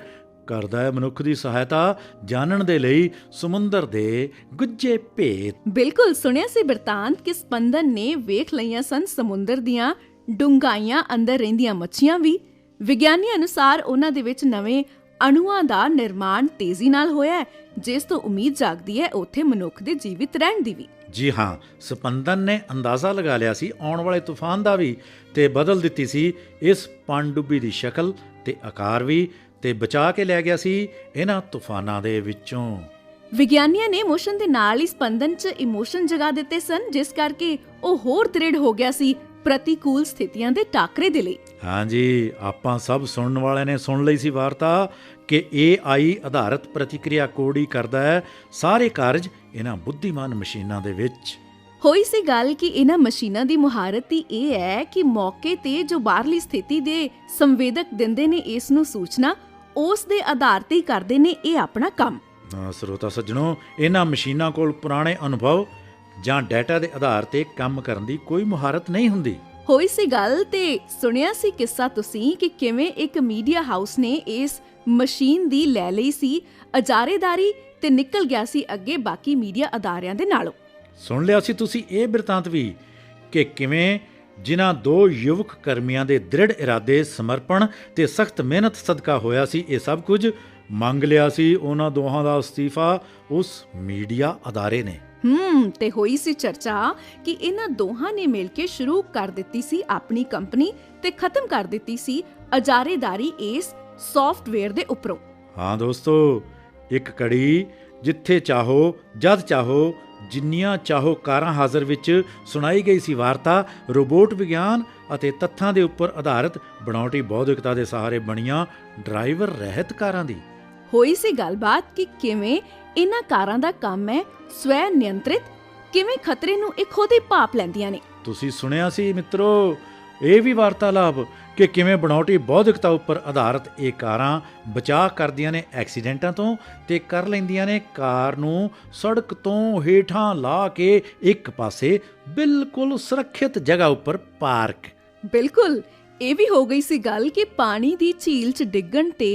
Speaker 2: ਕਰਦਾ ਹੈ ਮਨੁੱਖ ਦੀ ਸਹਾਇਤਾ ਜਾਣਨ ਦੇ ਲਈ ਸਮੁੰਦਰ ਦੇ ਗੁੱਝੇ ਭੇਤ।
Speaker 1: ਬਿਲਕੁਲ ਸੁਣਿਆ ਸੀ ਬਿਰਤਾਂਤ ਕਿ ਸਪੰਦਨ ਨੇ ਵੇਖ ਲਈਆਂ ਸਨ ਸਮੁੰਦਰ ਦੀਆਂ ਡੂੰਘਾਈਆਂ ਅੰਦਰ ਰਹਿੰਦੀਆਂ ਮੱਛੀਆਂ ਵੀ। ਵਿਗਿਆਨੀਆਂ ਅਨੁਸਾਰ ਉਹਨਾਂ ਦੇ ਵਿੱਚ ਨਵੇਂ ਅਣੂਆਂ ਦਾ ਨਿਰਮਾਣ ਤੇਜ਼ੀ ਨਾਲ ਹੋਇਆ, ਜਿਸ ਤੋਂ ਉਮੀਦ ਜਾਗਦੀ ਹੈ ਉੱਥੇ ਮਨੁੱਖ ਦੇ ਜੀਵਿਤ ਰਹਿਣ ਦੀ ਵੀ।
Speaker 2: ਜੀ ਹਾਂ, ਸਪੰਦਨ ਨੇ ਅੰਦਾਜ਼ਾ ਲਗਾ ਲਿਆ ਸੀ ਆਉਣ ਵਾਲੇ ਤੂਫਾਨ ਦਾ ਵੀ ਤੇ ਬਦਲ ਦਿੱਤੀ ਸੀ ਇਸ ਪਣਡੁੱਬੀ ਦੀ ਸ਼ਕਲ ਤੇ ਆਕਾਰ ਵੀ ਤੇ ਬਚਾ ਕੇ ਲੈ ਗਿਆ ਸੀ ਇਹਨਾਂ ਤੂਫਾਨਾਂ ਦੇ ਵਿੱਚੋਂ।
Speaker 1: ਵਿਗਿਆਨੀਆਂ ਨੇ ਮੋਸ਼ਨ ਦੇ ਨਾਲ ਹੀ ਸਪੰਦਨ 'ਚ ਇਮੋਸ਼ਨ ਜਗਾ ਦਿੱਤੇ ਸਨ, ਜਿਸ ਕਰਕੇ ਉਹ ਹੋਰ ਦ੍ਰਿੜ ਹੋ ਗਿਆ ਸੀ ਪ੍ਰਤੀਕੂਲ ਸਥਿਤੀਆਂ ਦੇ ਟਾਕਰੇ ਦੇ ਲਈ।
Speaker 2: ਹਾਂਜੀ, ਆਪਾਂ ਸਭ ਸੁਣਨ ਵਾਲਿਆਂ ਨੇ ਸੁਣ ਲਈ ਸੀ ਵਾਰਤਾ ਕਿ AI ਆਧਾਰਿਤ ਪ੍ਰਤੀਕਿਰਿਆ ਕੋਡ ਹੀ ਕਰਦਾ ਹੈ ਸਾਰੇ ਕਾਰਜ ਇਹਨਾਂ ਬੁੱਧੀਮਾਨ ਮਸ਼ੀਨਾਂ ਦੇ ਵਿੱਚ।
Speaker 1: ਹੋਈ ਸੀ ਗੱਲ ਕਿ ਇਹਨਾਂ ਮਸ਼ੀਨਾਂ ਦੀ ਮੁਹਾਰਤ ਹੀ ਇਹ ਹੈ ਕਿ ਮੌਕੇ ਤੇ ਜੋ ਬਾਹਰਲੀ ਸਥਿਤੀ ਦੇ ਸੰਵੇਦਕ ਦਿੰਦੇ ਨੇ ਇਸ ਨੂੰ ਸੂਚਨਾ, ਉਸ ਦੇ ਆਧਾਰ ਤੇ ਹੀ ਕਰਦੇ ਨੇ ਇਹ ਆਪਣਾ ਕੰਮ।
Speaker 2: ਸਰੋਤਾ ਸੱਜਣੋ, ਇਹਨਾਂ ਮਸ਼ੀਨਾਂ ਕੋਲ ਪੁਰਾਣੇ ਅਨੁਭਵ ਜਾਂ ਡਾਟਾ ਦੇ ਆਧਾਰ ਤੇ ਕੰਮ ਕਰਨ ਦੀ ਕੋਈ ਮੁਹਾਰਤ ਨਹੀਂ ਹੁੰਦੀ।
Speaker 1: ਹੋਈ ਸੀ ਗੱਲ ਤੇ ਸੁਣਿਆ ਸੀ ਕਿੱਸਾ ਤੁਸੀਂ ਕਿ ਕਿਵੇਂ ਇੱਕ ਮੀਡੀਆ ਹਾਊਸ ਨੇ ਇਸ ਮਸ਼ੀਨ ਦੀ ਲੈ ਲਈ ਸੀ ਅਜਾਰੇਦਾਰੀ ਤੇ ਨਿਕਲ ਗਿਆ ਸੀ ਅੱਗੇ ਬਾਕੀ ਮੀਡੀਆ ਅਦਾਰਿਆਂ ਦੇ ਨਾਲੋਂ।
Speaker 2: ਸੁਣ ਲਿਆ ਸੀ ਤੁਸੀਂ ਇਹ ਬਿਰਤਾਂਤ ਵੀ ਕਿ ਕਿਵੇਂ ਜਿਨ੍ਹਾਂ ਦੋ ਯੁਵਕ ਕਰਮੀਆਂ ਦੇ ਦ੍ਰਿੜ ਇਰਾਦੇ, ਸਮਰਪਣ ਤੇ ਸਖਤ ਮਿਹਨਤ ਸਦਕਾ ਹੋਇਆ ਸੀ ਇਹ ਸਭ ਕੁਝ। ਮੰਗ ਲਿਆ ਸੀ ਉਹਨਾਂ ਦੋਹਾਂ ਦਾ ਅਸਤੀਫਾ ਉਸ ਮੀਡੀਆ ਅਦਾਰੇ ਨੇ।
Speaker 1: ਤੇ ਹੋਈ ਸੀ ਚਰਚਾ ਕਿ ਇਹਨਾਂ ਦੋਹਾਂ ਨੇ ਮਿਲ ਕੇ ਸ਼ੁਰੂ ਕਰ ਦਿੱਤੀ ਸੀ ਆਪਣੀ ਕੰਪਨੀ ਤੇ ਖਤਮ ਕਰ ਦਿੱਤੀ ਸੀ ਅਜਾਰੇਦਾਰੀ ਇਸ ਸੌਫਟਵੇਅਰ ਦੇ ਉੱਪਰੋਂ।
Speaker 2: ਹਾਂ ਦੋਸਤੋ, ਇੱਕ ਕੜੀ ਜਿੱਥੇ ਚਾਹੋ ਜਦ ਚਾਹੋ ਜਿੰਨੀਆਂ ਚਾਹੋ ਕਾਰਾਂ ਹਾਜ਼ਰ ਵਿੱਚ ਸੁਣਾਈ ਗਈ ਸੀ ਵਾਰਤਾ ਰੋਬੋਟ ਵਿਗਿਆਨ ਅਤੇ ਤੱਥਾਂ ਦੇ ਉੱਪਰ ਆਧਾਰਿਤ ਬਣਾਉਟੀ ਬੌਧਿਕਤਾ ਦੇ ਸਹਾਰੇ ਬਣੀਆਂ ਡਰਾਈਵਰ ਰਹਿਤ ਕਾਰਾਂ ਦੀ।
Speaker 1: ਹੋਈ ਸੀ ਗੱਲਬਾਤ ਕਿ ਕਿਵੇਂ ਇਹਨਾਂ ਕਾਰਾਂ ਦਾ ਕੰਮ ਹੈ ਸਵੈ ਨਿਯੰਤਰਿਤ, ਕਿਵੇਂ ਖਤਰੇ ਨੂੰ ਇਹ ਖੁਦ ਹੀ ਭਾਪ ਲੈਂਦੀਆਂ ਨੇ।
Speaker 2: ਤੁਸੀਂ ਸੁਣਿਆ ਸੀ ਮਿੱਤਰੋ ਇਹ ਵੀ ਵਾਰਤਾਲਾਪ ਕਿ ਕਿਵੇਂ ਬਣਾਉਟੀ ਬੌਧਿਕਤਾ ਉੱਪਰ ਆਧਾਰਿਤ ਇਹ ਕਾਰਾਂ ਬਚਾਅ ਕਰਦੀਆਂ ਨੇ ਐਕਸੀਡੈਂਟਾਂ ਤੋਂ ਤੇ ਕਰ ਲੈਂਦੀਆਂ ਨੇ ਕਾਰ ਨੂੰ ਸੜਕ ਤੋਂ ਹੇਠਾਂ ਲਾ ਕੇ ਇੱਕ ਪਾਸੇ ਬਿਲਕੁਲ ਸੁਰੱਖਿਅਤ ਜਗ੍ਹਾ ਉੱਪਰ ਪਾਰਕ।
Speaker 1: ਬਿਲਕੁਲ, ਇਹ ਵੀ ਹੋ ਗਈ ਸੀ ਗੱਲ ਕਿ ਪਾਣੀ ਦੀ ਝੀਲ 'ਚ ਡਿੱਗਣ ਤੇ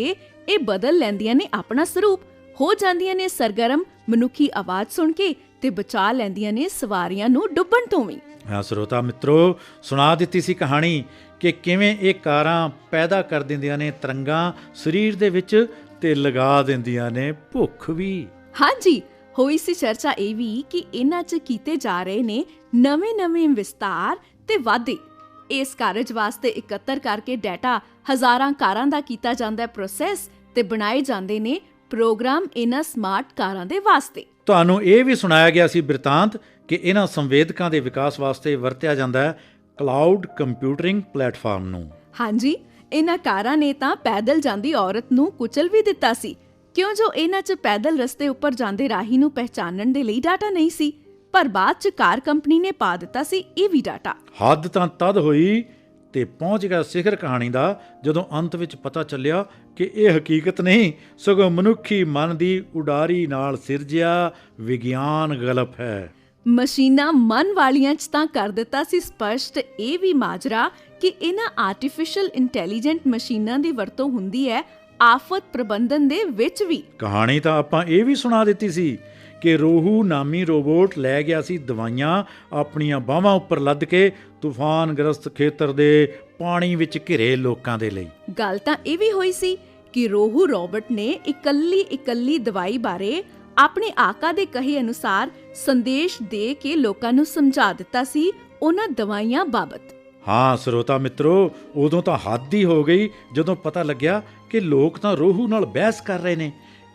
Speaker 1: ਇਹ ਬਦਲ ਲੈਂਦੀਆਂ ਨੇ ਆਪਣਾ ਸਰੂਪ, ਹੋ ਜਾਂਦੀਆਂ ਨੇ ਸਰਗਰਮ ਮਨੁੱਖੀ ਆਵਾਜ਼ ਸੁਣ ਕੇ ਤੇ ਬਚਾ ਲੈਂਦੀਆਂ ਨੇ ਸਵਾਰੀਆਂ ਨੂੰ ਡੁੱਬਣ ਤੋਂ ਵੀ।
Speaker 2: ਹਾਂ ਸਰੋਤਾ ਮਿੱਤਰੋ, ਸੁਣਾ ਦਿੱਤੀ ਸੀ ਕਹਾਣੀ ਕਿ ਕਿਵੇਂ ਇਹ ਕਾਰਾਂ ਪੈਦਾ ਕਰ ਦਿੰਦੀਆਂ ਨੇ ਤਰੰਗਾਂ ਸਰੀਰ ਦੇ ਵਿੱਚ ਤੇ ਲਗਾ ਦਿੰਦੀਆਂ ਨੇ ਭੁੱਖ ਵੀ।
Speaker 1: ਹਾਂਜੀ, ਹੋਈ ਸੀ ਚਰਚਾ ਇਹ ਵੀ ਕਿ ਇਹਨਾਂ 'ਚ ਕੀਤੇ ਜਾ ਰਹੇ ਨੇ ਨਵੇਂ-ਨਵੇਂ ਵਿਸਤਾਰ ਤੇ ਵਾਧੇ। ਇਸ ਕਾਰਜ ਵਾਸਤੇ ਇਕੱਤਰ ਕਰਕੇ ਡਾਟਾ ਹਜ਼ਾਰਾਂ ਕਾਰਾਂ ਦਾ ਕੀਤਾ ਜਾਂਦਾ ਪ੍ਰੋਸੈਸ ਤੇ ਬਣਾਏ ਜਾਂਦੇ ਨੇ ਪ੍ਰੋਗਰਾਮ ਇਹਨਾਂ ਸਮਾਰਟ ਕਾਰਾਂ ਦੇ ਵਾਸਤੇ।
Speaker 2: ਤੁਹਾਨੂੰ ਇਹ ਵੀ ਸੁਣਾਇਆ ਗਿਆ ਸੀ ਬਿਰਤਾਂਤ ਕਿ ਇਹਨਾਂ ਸੰਵੇਦਕਾਂ ਦੇ ਵਿਕਾਸ ਵਾਸਤੇ ਵਰਤਿਆ ਜਾਂਦਾ ਹੈ ਕਲਾਊਡ ਕੰਪਿਊਟਿੰਗ ਪਲੇਟਫਾਰਮ ਨੂੰ। ਹਾਂਜੀ,
Speaker 1: ਇਹਨਾਂ ਕਾਰਾਂ ਨੇ ਤਾਂ ਪੈਦਲ ਜਾਂਦੀ ਔਰਤ ਨੂੰ ਕੁਚਲ ਵੀ ਦਿੱਤਾ ਸੀ, ਕਿਉਂ ਜੋ ਇਹਨਾਂ 'ਚ ਪੈਦਲ ਰਸਤੇ ਉੱਪਰ ਜਾਂਦੇ ਰਾਹੀ ਨੂੰ ਪਹਿਚਾਨਣ ਦੇ ਲਈ ਡਾਟਾ ਨਹੀਂ ਸੀ, ਪਰ ਬਾਅਦ 'ਚ ਕਾਰ ਕੰਪਨੀ ਨੇ ਪਾ ਦਿੱਤਾ ਸੀ ਇਹ ਵੀ ਡਾਟਾ।
Speaker 2: ਹੱਦ ਤਾਂ ਤਦ ਹੋਈ ਤੇ ਪਹੁੰਚ ਗਿਆ ਸਿਖਰ ਕਹਾਣੀ ਦਾ ਜਦੋਂ ਅੰਤ ਵਿੱਚ ਪਤਾ ਚੱਲਿਆ ਕਿ ਇਹ ਹਕੀਕਤ ਨਹੀਂ ਸਗੋਂ ਮਨੁੱਖੀ ਮਨ ਦੀ ਉਡਾਰੀ ਨਾਲ ਸਿਰਜਿਆ ਵਿਗਿਆਨ ਗਲਪ ਹੈ।
Speaker 1: ਮਸ਼ੀਨਾਂ ਮਨ ਵਾਲੀਆਂ 'ਚ ਤਾਂ ਕਰ ਦਿੱਤਾ ਸੀ ਸਪਸ਼ਟ ਇਹ ਵੀ ਮਾਜਰਾ ਕਿ ਇਹਨਾਂ ਆਰਟੀਫੀਸ਼ੀਅਲ ਇੰਟੈਲੀਜੈਂਟ ਮਸ਼ੀਨਾਂ ਦੀ ਵਰਤੋਂ ਹੁੰਦੀ ਹੈ ਆਫਤ ਪ੍ਰਬੰਧਨ ਦੇ ਵਿੱਚ ਵੀ।
Speaker 2: ਕਹਾਣੀ ਤਾਂ ਆਪਾਂ ਇਹ ਵੀ ਸੁਣਾ ਦਿੱਤੀ ਸੀ ਕਿ ਰੋਹੂ ਨਾਮੀ ਰੋਬੋਟ ਲੈ ਗਿਆ ਸੀ ਦਵਾਈਆਂ ਆਪਣੀਆਂ ਬਾਹਾਂ ਉੱਪਰ ਲੱਦ ਕੇ ਤੂਫਾਨਗ੍ਰਸਤ ਖੇਤਰ ਦੇ ਪਾਣੀ ਵਿੱਚ ਘਿਰੇ ਲੋਕਾਂ ਦੇ ਲਈ।
Speaker 1: ਗੱਲ ਤਾਂ ਇਹ ਵੀ ਹੋਈ ਸੀ ਕਿ ਰੋਹੂ ਰੋਬੋਟ ਨੇ ਇਕੱਲੀ ਦਵਾਈ ਬਾਰੇ ਆਪਣੇ ਆਕਾ ਦੇ ਕਹੇ ਅਨੁਸਾਰ ਸੰਦੇਸ਼ ਦੇ ਕੇ ਲੋਕਾਂ ਨੂੰ ਸਮਝਾ ਦਿੱਤਾ ਸੀ ਉਹਨਾਂ ਦਵਾਈਆਂ ਬਾਬਤ।
Speaker 2: ਹਾਂ ਸਰੋਤਾ ਮਿੱਤਰੋ, ਉਦੋਂ ਤਾਂ ਹੱਦ ਹੀ ਹੋ ਗਈ ਜਦੋਂ ਪਤਾ ਲੱਗਿਆ ਕਿ ਲੋਕ ਤਾਂ ਰੋਹੂ ਨਾਲ ਬਹਿਸ ਕਰ ਰਹੇ ਨੇ,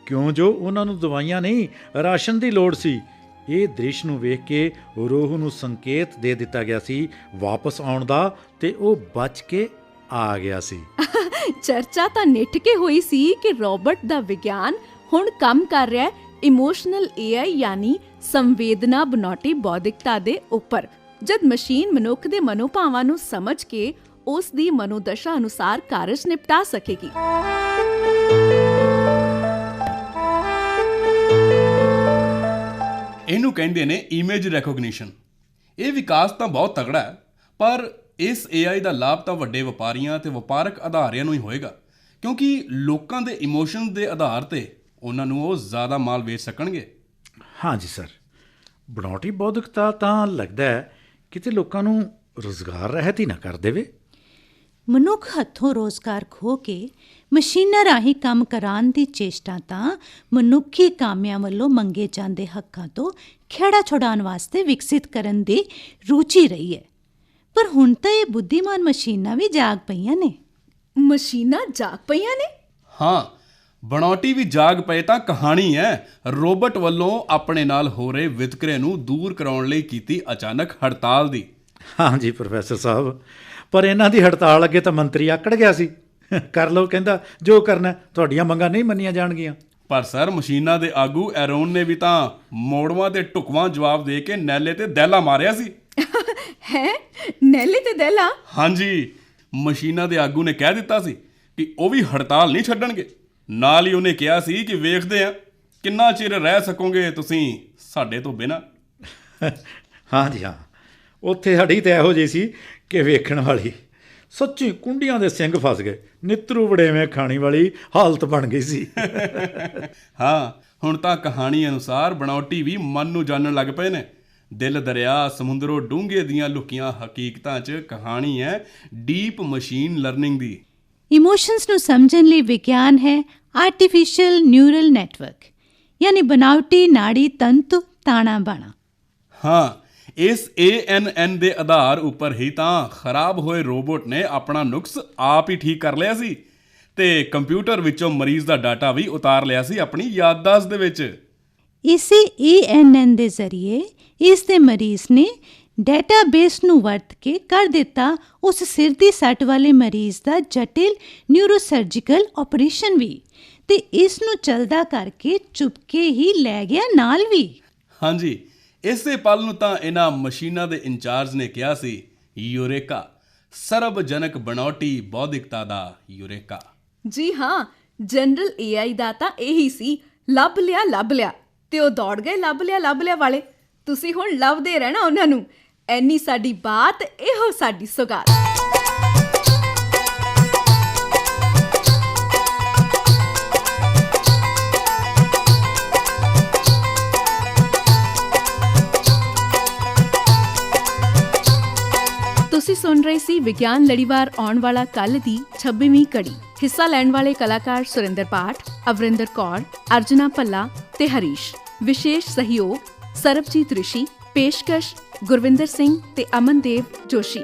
Speaker 2: ਕਿਉਂ ਜੋ ਉਹਨਾਂ ਨੂੰ ਦਵਾਈਆਂ ਨਹੀਂ ਰਾਸ਼ਨ ਦੀ ਲੋੜ ਸੀ। ਇਹ ਦ੍ਰਿਸ਼ ਨੂੰ ਵੇਖ ਕੇ ਰੋਹੂ ਨੂੰ ਸੰਕੇਤ ਦੇ ਦਿੱਤਾ ਗਿਆ ਸੀ ਵਾਪਸ ਆਉਣ ਦਾ, ਤੇ ਉਹ ਬਚ ਕੇ ਆ ਗਿਆ ਸੀ।
Speaker 1: ਚਰਚਾ ਤਾਂ ਨਿੱਠ ਕੇ ਹੋਈ ਸੀ ਕਿ ਰੋਬੋਟ ਦਾ ਵਿਗਿਆਨ ਹੁਣ ਕੰਮ ਕਰ ਰਿਹਾ ਇਮੋਸ਼ਨਲ AI ਯਾਨੀ ਸੰਵੇਦਨਾ ਬਣਾਉਟੀ ਬੌਧਿਕਤਾ ਦੇ ਉੱਪਰ, ਜਦ ਮਸ਼ੀਨ ਮਨੁੱਖ ਦੇ ਮਨੋਭਾਵਾਂ ਨੂੰ ਸਮਝ ਕੇ ਉਸ ਦੀ ਮਨੋਦਸ਼ਾ ਅਨੁਸਾਰ ਕਾਰਜ ਨਿਪਟਾ ਸਕੇਗੀ।
Speaker 3: ਇਹਨੂੰ ਕਹਿੰਦੇ ਨੇ ਇਮੇਜ ਰੈਕੋਗਨੀਸ਼ਨ। ਇਹ ਵਿਕਾਸ ਤਾਂ ਬਹੁਤ ਤਗੜਾ ਹੈ, ਪਰ ਇਸ AI ਦਾ ਲਾਭ ਤਾਂ ਵੱਡੇ ਵਪਾਰੀਆਂ ਤੇ ਵਪਾਰਕ ਅਦਾਰਿਆਂ ਨੂੰ ਹੀ ਹੋਏਗਾ, ਕਿਉਂਕਿ ਲੋਕਾਂ ਦੇ ਇਮੋਸ਼ਨਸ ਦੇ ਆਧਾਰ ਤੇ ਉਹਨਾਂ ਨੂੰ ਉਹ ਜ਼ਿਆਦਾ ਮਾਲ ਵੇਚ ਸਕਣਗੇ।
Speaker 2: ਹਾਂਜੀ ਸਰ, ਬਣਾਉਟੀ ਬੌਧਿਕਤਾ ਤਾਂ ਲੱਗਦਾ ਹੈ ਕਿਤੇ ਲੋਕਾਂ ਨੂੰ ਰੁਜ਼ਗਾਰ ਰਹਿਤ ਹੀ ਨਾ ਕਰ ਦੇਵੇ।
Speaker 4: ਮਨੁੱਖ ਹੱਥੋਂ ਰੋਜ਼ਗਾਰ ਖੋ ਕੇ ਮਸ਼ੀਨਾਂ ਰਾਹੀਂ ਕੰਮ ਕਰਾਉਣ ਦੀ ਚੇਸ਼ਟਾ ਤਾਂ ਮਨੁੱਖੀ ਕਾਮਿਆਂ ਵੱਲੋਂ ਮੰਗੇ ਜਾਂਦੇ ਹੱਕਾਂ ਤੋਂ ਖਹਿੜਾ ਛੁਡਾਉਣ ਵਾਸਤੇ ਵਿਕਸਿਤ ਕਰਨ ਦੀ ਰੁਚੀ ਰਹੀ ਹੈ। ਪਰ ਹੁਣ ਤਾਂ ਇਹ ਬੁੱਧੀਮਾਨ ਮਸ਼ੀਨਾਂ ਵੀ ਜਾਗ ਪਈਆਂ ਨੇ।
Speaker 1: ਮਸ਼ੀਨਾਂ ਜਾਗ ਪਈਆਂ ਨੇ?
Speaker 3: ਹਾਂ, ਬਣਾਉਟੀ ਵੀ ਜਾਗ ਪਏ ਤਾਂ ਕਹਾਣੀ ਹੈ ਰੋਬੋਟ ਵੱਲੋਂ ਆਪਣੇ ਨਾਲ ਹੋ ਰਹੇ ਵਿਤਕਰੇ ਨੂੰ ਦੂਰ ਕਰਾਉਣ ਲਈ ਕੀਤੀ ਅਚਾਨਕ ਹੜਤਾਲ ਦੀ।
Speaker 2: ਹਾਂਜੀ ਪ੍ਰੋਫੈਸਰ ਸਾਹਿਬ, ਪਰ ਇਹਨਾਂ ਦੀ ਹੜਤਾਲ ਅੱਗੇ ਤਾਂ ਮੰਤਰੀ ਆਕੜ ਗਿਆ ਸੀ, ਕਰ ਲਓ ਕਹਿੰਦਾ ਜੋ ਕਰਨਾ, ਤੁਹਾਡੀਆਂ ਮੰਗਾਂ ਨਹੀਂ ਮੰਨੀਆਂ ਜਾਣਗੀਆਂ।
Speaker 3: ਪਰ ਸਰ, ਮਸ਼ੀਨਾਂ ਦੇ ਆਗੂ ਐਰੋਨ ਨੇ ਵੀ ਤਾਂ ਮੋੜਵਾਂ ਤੇ ਢੁਕਵਾਂ ਜਵਾਬ ਦੇ ਕੇ ਨੈਲੇ ਤੇ ਦਹਿਲਾ ਮਾਰਿਆ ਸੀ।
Speaker 1: ਹੈ ਨੈਲੇ ਤੇ ਦਹਿਲਾ?
Speaker 3: ਹਾਂਜੀ, ਮਸ਼ੀਨਾਂ ਦੇ ਆਗੂ ਨੇ ਕਹਿ ਦਿੱਤਾ ਸੀ ਕਿ ਉਹ ਵੀ ਹੜਤਾਲ ਨਹੀਂ ਛੱਡਣਗੇ। ਨਾਲ ਹੀ ਉਹਨੇ ਕਿਹਾ ਸੀ ਕਿ ਵੇਖਦੇ ਆ ਕਿੰਨਾ ਚਿਰ ਰਹਿ ਸਕੋਗੇ ਤੁਸੀਂ ਸਾਡੇ ਤੋਂ ਬਿਨਾਂ।
Speaker 2: ਹਾਂਜੀ ਹਾਂ, ਉੱਥੇ ਸਾਡੀ ਤਾਂ ਇਹੋ ਜਿਹੀ ਸੀ ਕਿ ਵੇਖਣ ਵਾਲੀ ਸੱਚੀ ਕੁੰਡੀਆਂ ਦੇ ਸਿੰਘ ਫਸ ਗਏ, ਨਿੱਤਰੂ ਵੜੇਵੇਂ ਖਾਣੀ ਵਾਲੀ ਹਾਲਤ ਬਣ ਗਈ ਸੀ।
Speaker 3: ਹਾਂ, ਹੁਣ ਤਾਂ ਕਹਾਣੀ ਅਨੁਸਾਰ ਬਣਾਉਟੀ ਵੀ ਮਨ ਨੂੰ ਜਾਣਨ ਲੱਗ ਪਏ ਨੇ। ਦਿਲ ਦਰਿਆ ਸਮੁੰਦਰੋਂ ਡੂੰਘੇ ਦੀਆਂ ਲੁਕੀਆਂ ਹਕੀਕਤਾਂ 'ਚ ਕਹਾਣੀ ਹੈ ਡੀਪ ਮਸ਼ੀਨ ਲਰਨਿੰਗ ਦੀ।
Speaker 4: ਇਮੋਸ਼ਨਸ ਨੂੰ ਸਮਝਣ ਲਈ ਵਿਗਿਆਨ ਹੈ ਆਰਟੀਫਿਸ਼ੀਅਲ ਨਿਊਰਲ ਨੈਟਵਰਕ, ਯਾਨੀ ਬਣਾਉਟੀ ਨਾੜੀ ਤੰਤੂ ਤਾਣਾ ਬਾਣਾ।
Speaker 3: ਹਾਂ, ਇਸ ANN ਦੇ ਆਧਾਰ ਉੱਪਰ ਹੀ ਤਾਂ ਖਰਾਬ ਹੋਏ ਰੋਬੋਟ ਨੇ ਆਪਣਾ ਨੁਕਸ ਆਪ ਹੀ ਠੀਕ ਕਰ ਲਿਆ ਸੀ ਤੇ ਕੰਪਿਊਟਰ ਵਿੱਚੋਂ ਮਰੀਜ਼ ਦਾ ਡਾਟਾ ਵੀ ਉਤਾਰ ਲਿਆ ਸੀ ਆਪਣੀ ਯਾਦਦਾਸ਼ਤ ਦੇ ਵਿੱਚ।
Speaker 4: ਇਸੇ ANN ਦੇ ਜ਼ਰੀਏ ਇਸ ਦੇ ਮਰੀਜ਼ ਨੇ ਡੇਟਾਬੇਸ ਨੂੰ ਵਰਤ ਕੇ ਕਰ ਦਿੱਤਾ ਉਸ ਸਿਰ ਦੀ ਸੱਟ ਵਾਲੇ ਮਰੀਜ਼ ਦਾ ਜਟਿਲ ਨਿਊਰੋਸਰਜੀਕਲ ਆਪਰੇਸ਼ਨ ਵੀ, ਤੇ ਇਸ ਨੂੰ ਚਲਦਾ ਕਰਕੇ ਚੁਪਕੇ ਹੀ ਲੈ ਗਿਆ ਨਾਲ ਵੀ।
Speaker 3: ਹਾਂਜੀ, ਇਸੇ ਪਲ ਨੂੰ ਤਾਂ ਇਹਨਾਂ ਮਸ਼ੀਨਾਂ ਦੇ ਇੰਚਾਰਜ ਨੇ ਕਿਹਾ ਸੀ ਯੂਰੇਕਾ, ਸਰਬਜਨਕ ਬਣਾਉਟੀ ਬੌਧਿਕਤਾ ਦਾ ਯੂਰੇਕਾ।
Speaker 1: ਜੀ ਹਾਂ, ਜਨਰਲ AI ਦਾ ਤਾਂ ਇਹੀ ਸੀ, ਲੱਭ ਲਿਆ ਤੇ ਉਹ ਦੌੜ ਗਏ ਲੱਭ ਲਿਆ ਵਾਲੇ। ਤੁਸੀਂ ਹੁਣ ਲੱਭਦੇ ਰਹਿਣਾ ਉਹਨਾਂ ਨੂੰ। ਐਨੀ ਸਾਡੀ ਬਾਤ, ਇਹੋ ਸਾਡੀ ਸੁਗਾਤ। ਤੁਸੀਂ ਸੁਣ ਰਹੇ ਸੀ ਵਿਗਿਆਨ ਲੜੀਵਾਰ ਆਉਣ ਵਾਲਾ ਕੱਲ੍ਹ ਦੀ 26ਵੀਂ ਕੜੀ। ਹਿੱਸਾ ਲੈਣ ਵਾਲੇ ਕਲਾਕਾਰ ਸੁਰਿੰਦਰ ਪਾਠ, ਅਵਰਿੰਦਰ ਕੌਰ, ਅਰਜੁਨਾ ਭੱਲਾ ਤੇ ਹਰੀਸ਼। ਵਿਸ਼ੇਸ਼ ਸਹਿਯੋਗ ਸਰਬਜੀਤ ਰਿਸ਼ੀ। ਪੇਸ਼ਕਸ਼ ਗੁਰਵਿੰਦਰ ਸਿੰਘ ਤੇ ਅਮਨਦੇਵ ਜੋਸ਼ੀ।